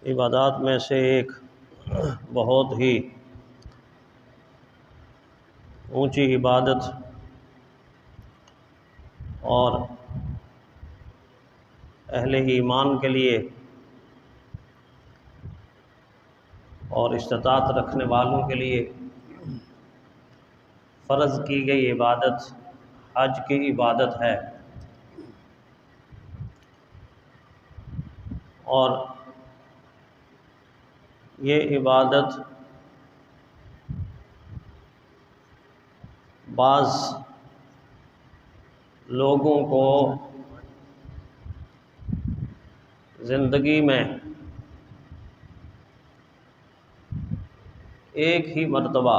عبادات میں سے ایک بہت ہی اونچی عبادت اور اہل ایمان کے لیے اور استطاعت رکھنے والوں کے لیے فرض کی گئی عبادت حج کی عبادت ہے، اور یہ عبادت بعض لوگوں کو زندگی میں ایک ہی مرتبہ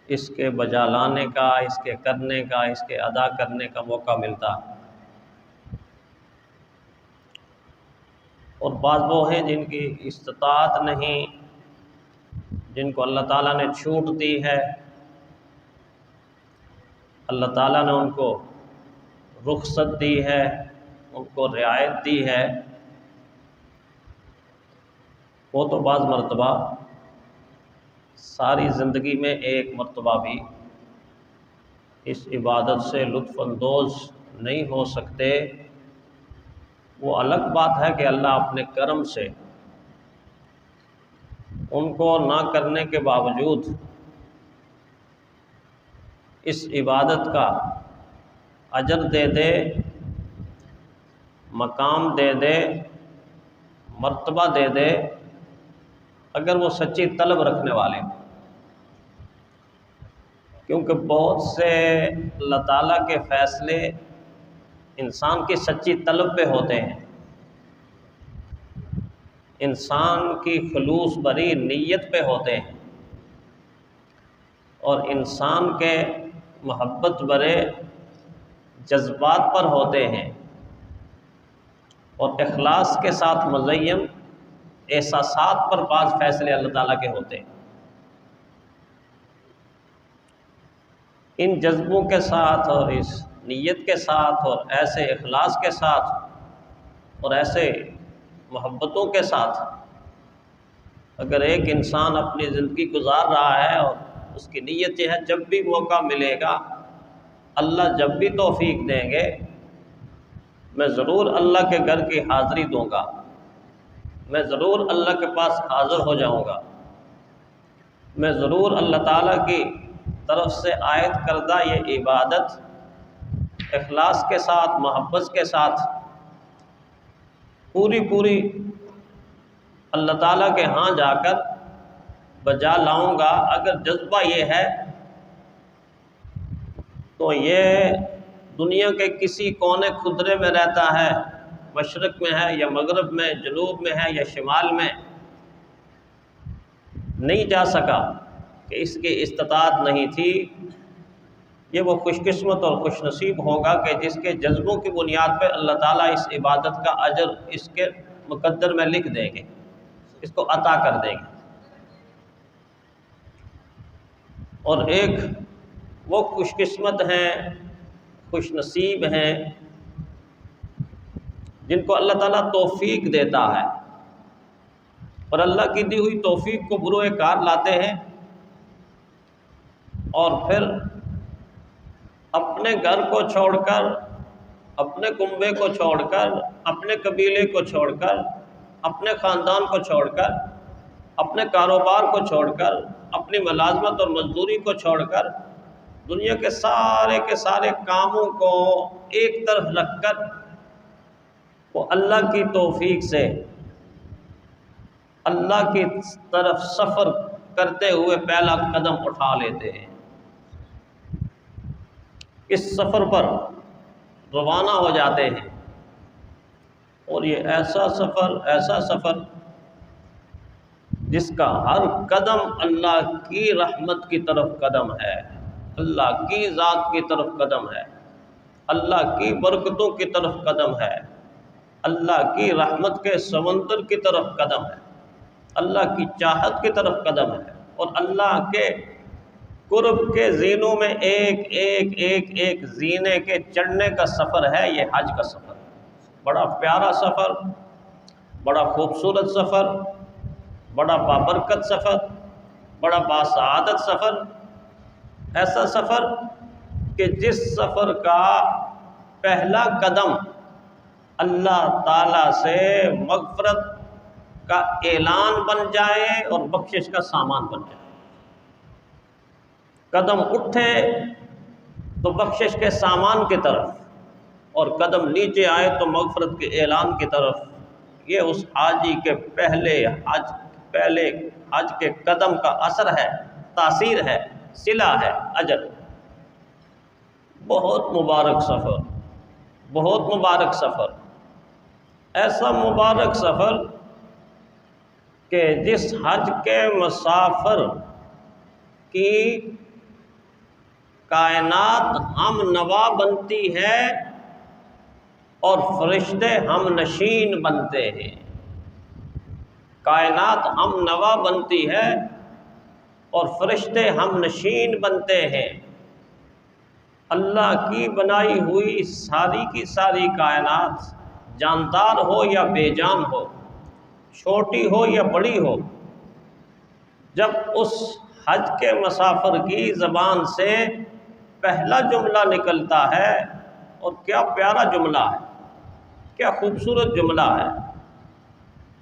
اس کے بجا لانے کا، اس کے کرنے کا، اس کے ادا کرنے کا موقع ملتا، اور بعض وہ ہیں جن کی استطاعت نہیں، جن کو اللہ تعالیٰ نے چھوٹ دی ہے، اللہ تعالیٰ نے ان کو رخصت دی ہے، ان کو رعایت دی ہے، وہ تو بعض مرتبہ ساری زندگی میں ایک مرتبہ بھی اس عبادت سے لطف اندوز نہیں ہو سکتے۔ وہ الگ بات ہے کہ اللہ اپنے کرم سے ان کو نہ کرنے کے باوجود اس عبادت کا اجر دے دے، مقام دے دے، مرتبہ دے دے، اگر وہ سچی طلب رکھنے والے ہیں۔ کیونکہ بہت سے اللہ تعالیٰ کے فیصلے انسان کی سچی طلب پہ ہوتے ہیں، انسان کی خلوص بری نیت پہ ہوتے ہیں، اور انسان کے محبت برے جذبات پر ہوتے ہیں، اور اخلاص کے ساتھ مزین احساسات پر بعض فیصلے اللہ تعالیٰ کے ہوتے ہیں۔ ان جذبوں کے ساتھ اور اس نیت کے ساتھ اور ایسے اخلاص کے ساتھ اور ایسے محبتوں کے ساتھ اگر ایک انسان اپنی زندگی گزار رہا ہے اور اس کی نیت یہ ہے جب بھی موقع ملے گا، اللہ جب بھی توفیق دیں گے، میں ضرور اللہ کے گھر کی حاضری دوں گا، میں ضرور اللہ کے پاس حاضر ہو جاؤں گا، میں ضرور اللہ تعالیٰ کی طرف سے عائد کردہ یہ عبادت اخلاص کے ساتھ، محبت کے ساتھ پوری اللہ تعالیٰ کے ہاں جا کر بجا لاؤں گا۔ اگر جذبہ یہ ہے تو یہ دنیا کے کسی کونے خدرے میں رہتا ہے، مشرق میں ہے یا مغرب میں، جنوب میں ہے یا شمال میں، نہیں جا سکا کہ اس کی استطاعت نہیں تھی، یہ وہ خوش قسمت اور خوش نصیب ہوگا کہ جس کے جذبوں کی بنیاد پہ اللہ تعالیٰ اس عبادت کا اجر اس کے مقدر میں لکھ دیں گے، اس کو عطا کر دیں گے۔ اور ایک وہ خوش قسمت ہیں، خوش نصیب ہیں جن کو اللہ تعالیٰ توفیق دیتا ہے، اور اللہ کی دی ہوئی توفیق کو بروئے کار لاتے ہیں، اور پھر اپنے گھر کو چھوڑ کر، اپنے کنبے کو چھوڑ کر، اپنے قبیلے کو چھوڑ کر، اپنے خاندان کو چھوڑ کر، اپنے کاروبار کو چھوڑ کر، اپنی ملازمت اور مزدوری کو چھوڑ کر، دنیا کے سارے کاموں کو ایک طرف رکھ کر وہ اللہ کی توفیق سے اللہ کی طرف سفر کرتے ہوئے پہلا قدم اٹھا لیتے ہیں، اس سفر پر روانہ ہو جاتے ہیں۔ اور یہ ایسا سفر جس کا ہر قدم اللہ کی رحمت کی طرف قدم ہے، اللہ کی ذات کی طرف قدم ہے، اللہ کی برکتوں کی طرف قدم ہے، اللہ کی رحمت کے سمندر کی طرف قدم ہے، اللہ کی چاہت کی طرف قدم ہے، اور اللہ کے قرب کے زینوں میں ایک زینے کے چڑھنے کا سفر ہے یہ حج کا سفر۔ بڑا پیارا سفر، بڑا خوبصورت سفر، بڑا بابرکت سفر، بڑا باسعادت سفر، ایسا سفر کہ جس سفر کا پہلا قدم اللہ تعالیٰ سے مغفرت کا اعلان بن جائے اور بخشش کا سامان بن جائے۔ قدم اٹھے تو بخشش کے سامان کی طرف، اور قدم نیچے آئے تو مغفرت کے اعلان کی طرف۔ یہ اس حاجی کے پہلے حج کے قدم کا اثر ہے، تاثیر ہے، صلہ ہے، اجر۔ بہت مبارک سفر، بہت مبارک سفر، ایسا مبارک سفر کہ جس حج کے مسافر کی کائنات ہم نوا بنتی ہے اور فرشتے ہم نشین بنتے ہیں۔ کائنات ہم نوا بنتی ہے اور فرشتے ہم نشین بنتے ہیں۔ اللہ کی بنائی ہوئی ساری کی ساری کائنات، جاندار ہو یا بے جان ہو، چھوٹی ہو یا بڑی ہو، جب اس حج کے مسافر کی زبان سے پہلا جملہ نکلتا ہے، اور کیا پیارا جملہ ہے، کیا خوبصورت جملہ ہے،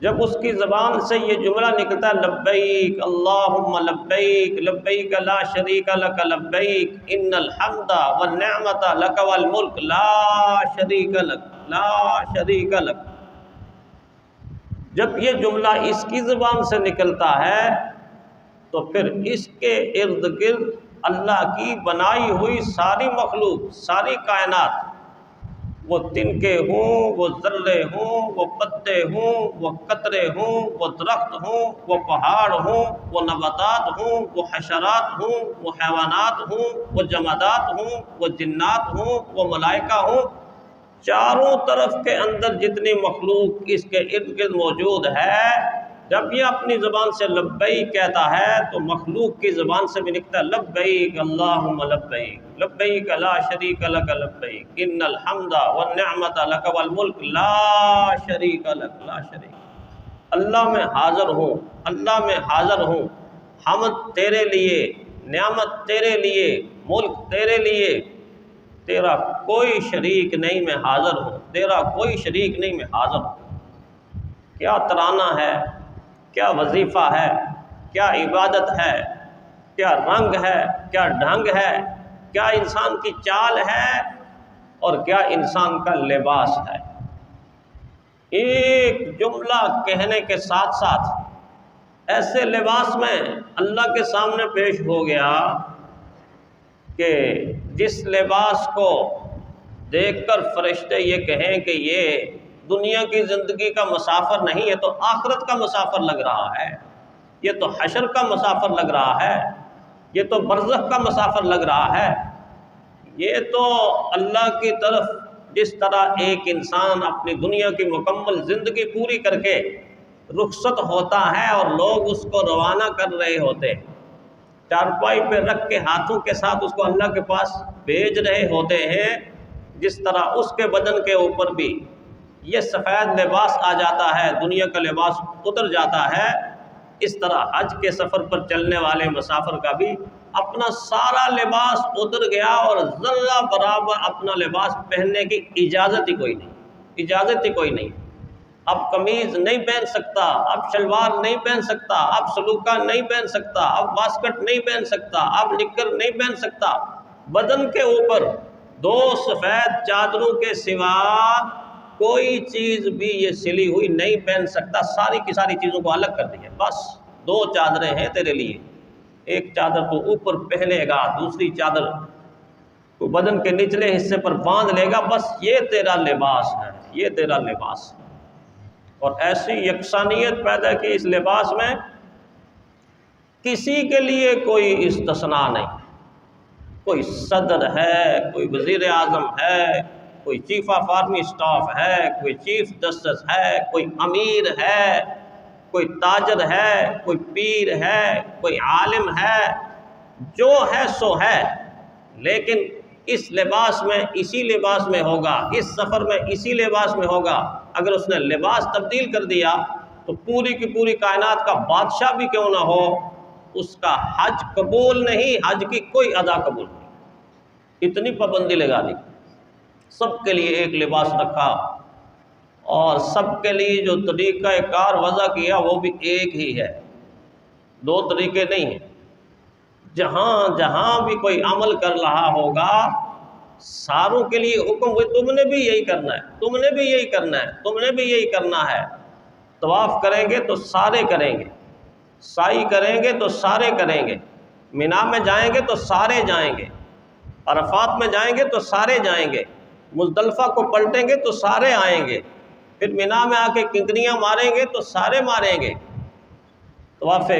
جب اس کی زبان سے یہ جملہ نکلتا ہے، لبیک اللہم لبیک لبیک لا شریک لک لبیک ان الحمد والنعمت لک والملک لا شریک لک لا شریک لک۔ جب یہ جملہ اس کی زبان سے نکلتا ہے تو پھر اس کے ارد گرد اللہ کی بنائی ہوئی ساری مخلوق، ساری کائنات، وہ تنکے ہوں، وہ ذرے ہوں، وہ پتے ہوں، وہ قطرے ہوں، وہ درخت ہوں، وہ پہاڑ ہوں، وہ نباتات ہوں، وہ حشرات ہوں، وہ حیوانات ہوں، وہ جمادات ہوں، وہ جنات ہوں، وہ ملائکہ ہوں، چاروں طرف کے اندر جتنی مخلوق اس کے ارد گرد موجود ہے، جب یہ اپنی زبان سے لبیک کہتا ہے تو مخلوق کی زبان سے بھی نکلتا ہے لبیک اللہم لبیک لبیک لا شریک لک لبیک ان الحمد والنعمت لک والملک لا شریک لک لا شریک۔ اللہ میں حاضر ہوں، اللہ میں حاضر ہوں، حمد تیرے لیے، نعمت تیرے لیے، ملک تیرے لیے، تیرا کوئی شریک نہیں، میں حاضر ہوں، تیرا کوئی شریک نہیں، میں حاضر ہوں۔ کیا ترانہ ہے، کیا وظیفہ ہے، کیا عبادت ہے، کیا رنگ ہے، کیا ڈھنگ ہے، کیا انسان کی چال ہے اور کیا انسان کا لباس ہے۔ ایک جملہ کہنے کے ساتھ ساتھ ایسے لباس میں اللہ کے سامنے پیش ہو گیا کہ جس لباس کو دیکھ کر فرشتے یہ کہیں کہ یہ دنیا کی زندگی کا مسافر نہیں ہے، تو آخرت کا مسافر لگ رہا ہے، یہ تو حشر کا مسافر لگ رہا ہے، یہ تو برزخ کا مسافر لگ رہا ہے۔ یہ تو اللہ کی طرف جس طرح ایک انسان اپنی دنیا کی مکمل زندگی پوری کر کے رخصت ہوتا ہے اور لوگ اس کو روانہ کر رہے ہوتے ہیں، چارپائی پہ رکھ کے ہاتھوں کے ساتھ اس کو اللہ کے پاس بھیج رہے ہوتے ہیں، جس طرح اس کے بدن کے اوپر بھی یہ سفید لباس آ جاتا ہے، دنیا کا لباس اتر جاتا ہے، اس طرح حج کے سفر پر چلنے والے مسافر کا بھی اپنا سارا لباس اتر گیا اور ذرہ برابر اپنا لباس پہننے کی اجازت ہی کوئی نہیں، اجازت ہی کوئی نہیں۔ اب قمیض نہیں پہن سکتا، اب شلوار نہیں پہن سکتا، اب سلوکہ نہیں پہن سکتا، اب واسکٹ نہیں پہن سکتا، اب نکر نہیں پہن سکتا، بدن کے اوپر دو سفید چادروں کے سوا کوئی چیز بھی یہ سلی ہوئی نہیں پہن سکتا، ساری کی ساری چیزوں کو الگ کر دیا، بس دو چادریں ہیں تیرے لیے، ایک چادر تو اوپر پہنے گا، دوسری چادر تو بدن کے نچلے حصے پر باندھ لے گا، بس یہ تیرا لباس ہے، یہ تیرا لباس ہے۔ اور ایسی یکسانیت پیدا کی اس لباس میں، کسی کے لیے کوئی استثناء نہیں، کوئی صدر ہے، کوئی وزیر اعظم ہے، کوئی چیف آف آرمی اسٹاف ہے، کوئی چیف جسٹس ہے، کوئی امیر ہے، کوئی تاجر ہے، کوئی پیر ہے، کوئی عالم ہے، جو ہے سو ہے، لیکن اس لباس میں اسی لباس میں ہوگا، اس سفر میں اسی لباس میں ہوگا۔ اگر اس نے لباس تبدیل کر دیا تو پوری کی پوری کائنات کا بادشاہ بھی کیوں نہ ہو، اس کا حج قبول نہیں، حج کی کوئی ادا قبول نہیں۔ اتنی پابندی لگا دی، سب کے لیے ایک لباس رکھا، اور سب کے لیے جو طریقہ کار وضع کیا وہ بھی ایک ہی ہے، دو طریقے نہیں ہیں۔ جہاں جہاں بھی کوئی عمل کر رہا ہوگا ساروں کے لیے حکم ہوئے تم نے بھی یہی کرنا ہے، تم نے بھی یہی کرنا ہے، تم نے بھی یہی کرنا ہے۔ طواف کریں گے تو سارے کریں گے، سعی کریں گے تو سارے کریں گے، مینا میں جائیں گے تو سارے جائیں گے، عرفات میں جائیں گے تو سارے جائیں گے، مزدلفہ کو پلٹیں گے تو سارے آئیں گے، پھر مینا میں آ کے کنکریاں ماریں گے تو سارے ماریں گے، طواف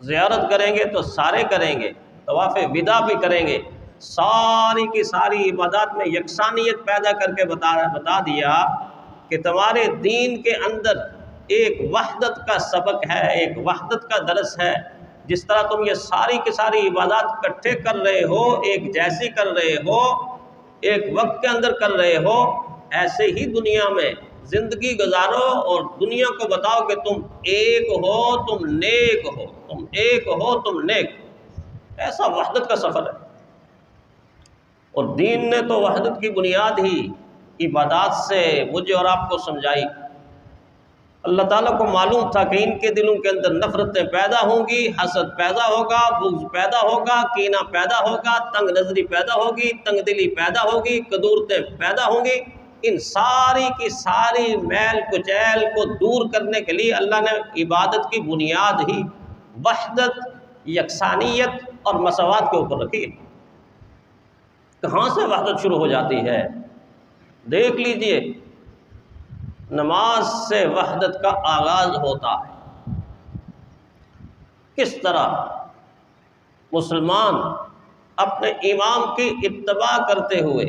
زیارت کریں گے تو سارے کریں گے، طواف وداع بھی کریں گے۔ ساری کی ساری عبادات میں یکسانیت پیدا کر کے بتا دیا کہ تمہارے دین کے اندر ایک وحدت کا سبق ہے، ایک وحدت کا درس ہے۔ جس طرح تم یہ ساری کی ساری عبادات اکٹھے کر رہے ہو، ایک جیسی کر رہے ہو، ایک وقت کے اندر کر رہے ہو، ایسے ہی دنیا میں زندگی گزارو اور دنیا کو بتاؤ کہ تم ایک ہو، تم نیک ہو، تم ایک ہو، تم نیک۔ ایسا وحدت کا سفر ہے، اور دین نے تو وحدت کی بنیاد ہی عبادات سے مجھے اور آپ کو سمجھائی۔ اللہ تعالیٰ کو معلوم تھا کہ ان کے دلوں کے اندر نفرتیں پیدا ہوں گی، حسد پیدا ہوگا، بغض پیدا ہوگا، کینہ پیدا ہوگا، تنگ نظری پیدا ہوگی، تنگ دلی پیدا ہوگی، قدورتیں پیدا ہوں گی۔ ان ساری کی ساری میل کچیل کو دور کرنے کے لیے اللہ نے عبادت کی بنیاد ہی وحدت، یکسانیت اور مساوات کے اوپر رکھی ہے۔ کہاں سے وحدت شروع ہو جاتی ہے؟ دیکھ لیجئے، نماز سے وحدت کا آغاز ہوتا ہے۔ کس طرح مسلمان اپنے امام کی اتباع کرتے ہوئے،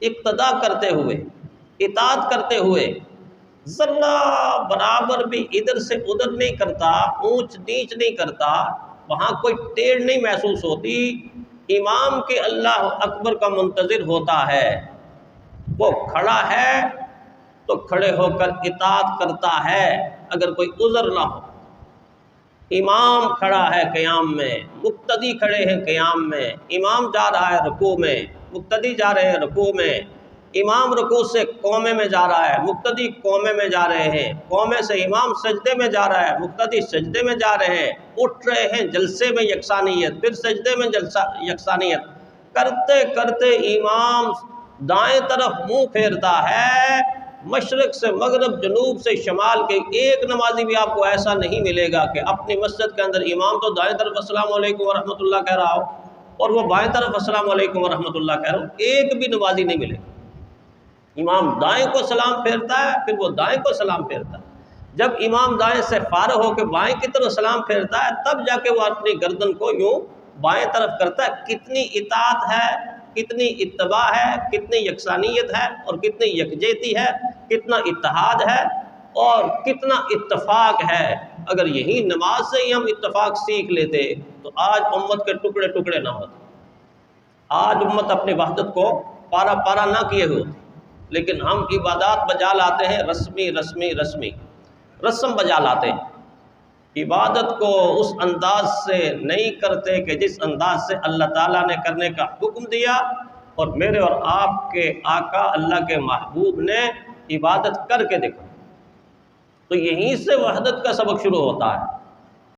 اقتداء کرتے ہوئے، اطاعت کرتے ہوئے ذرہ برابر بھی ادھر سے ادھر نہیں کرتا، اونچ نیچ نہیں کرتا، وہاں کوئی ٹیڑھ نہیں محسوس ہوتی، امام کے اللہ اکبر کا منتظر ہوتا ہے، وہ کھڑا ہے تو کھڑے ہو کر اطاعت کرتا ہے اگر کوئی عذر نہ ہو۔ امام کھڑا ہے قیام میں، مقتدی کھڑے ہیں قیام میں، امام جا رہا ہے رکوع میں، مقتدی جا رہے ہیں رکوع میں، امام رکوع سے قومے میں جا رہا ہے، مقتدی قومے میں جا رہے ہیں، قومے سے امام سجدے میں جا رہا ہے، مقتدی سجدے میں جا رہے ہیں، اٹھ رہے ہیں جلسے میں یکسانیت، پھر سجدے میں یکسانیت کرتے کرتے امام دائیں طرف منہ پھیرتا ہے، مشرق سے مغرب، جنوب سے شمال کے ایک نمازی بھی آپ کو ایسا نہیں ملے گا کہ اپنی مسجد کے اندر امام تو دائیں طرف السلام علیکم ورحمۃ اللہ کہہ رہا ہو اور وہ بائیں طرف السلام علیکم ورحمۃ اللہ کہہ رہا ہو، ایک بھی نمازی نہیں ملے گا۔ امام دائیں کو سلام پھیرتا ہے، پھر وہ دائیں کو سلام پھیرتا ہے، جب امام دائیں سے فارغ ہو کے بائیں کی طرف سلام پھیرتا ہے تب جا کے وہ اپنی گردن کو یوں بائیں طرف کرتا ہے۔ کتنی اطاعت ہے، کتنی اتباع ہے، کتنی یکسانیت ہے اور کتنی یکجہتی ہے، کتنا اتحاد ہے اور کتنا اتفاق ہے۔ اگر یہی نماز سے ہی ہم اتفاق سیکھ لیتے تو آج امت کے ٹکڑے ٹکڑے نہ ہوتے، آج امت اپنی وحدت کو پارا پارا نہ کیے ہوتے، لیکن ہم عبادات بجا لاتے ہیں رسمی رسمی رسمی، رسم بجا لاتے ہیں، عبادت کو اس انداز سے نہیں کرتے کہ جس انداز سے اللہ تعالیٰ نے کرنے کا حکم دیا اور میرے اور آپ کے آقا اللہ کے محبوب نے عبادت کر کے دکھا۔ تو یہیں سے وحدت کا سبق شروع ہوتا ہے۔